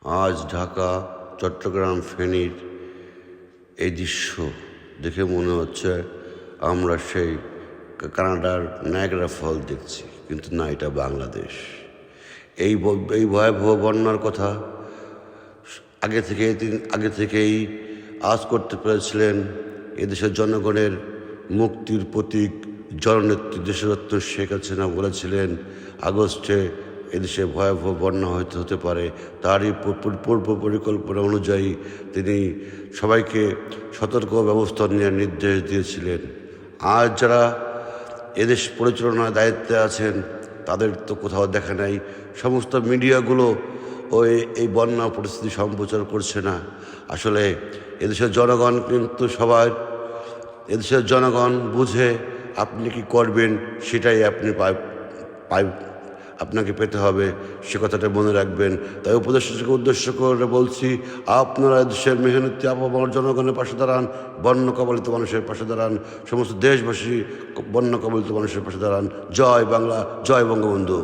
আজ ঢাকা, চট্টগ্রাম, ফেনীর এই দৃশ্য দেখে মনে হচ্ছে আমরা সেই কানাডার নায়াগ্রা ফল দেখছি, কিন্তু না, এটা বাংলাদেশ। এই ভয়াবহ বন্যার কথা আগে থেকেই আজ করতে পেরেছিলেন এদেশের জনগণের মুক্তির প্রতীক জননেত্রী দেশরত্ন শেখ হাসিনা বলেছিলেন আগস্টে এদেশে ভয়াবহ বন্যা হতে পারে। তারই পূর্ব পরিকল্পনা অনুযায়ী তিনি সবাইকে সতর্ক ব্যবস্থা নেওয়ার নির্দেশ দিয়েছিলেন। আজ যারা এদেশ পরিচালনার দায়িত্বে আছেন তাদের তো কোথাও দেখা নাই। সমস্ত মিডিয়াগুলো এই বন্যা পরিস্থিতি সম্প্রচার করছে না। আসলে এদেশের জনগণ কিন্তু এদেশের জনগণ বুঝে আপনি কি করবেন সেটাই আপনি আপনাকে পেতে হবে, সে কথাটা মনে রাখবেন। তাই উপদেষ্টাকে উদ্দেশ্য করে বলছি, আপনারা দেশের মেহনতি আবহাওয়ার জনগণের পাশে দাঁড়ান, বন্যা কবলিত মানুষের পাশে দাঁড়ান, সমস্ত দেশবাসী বন্যা কবলিত মানুষের পাশে দাঁড়ান। জয় বাংলা, জয় বঙ্গবন্ধু।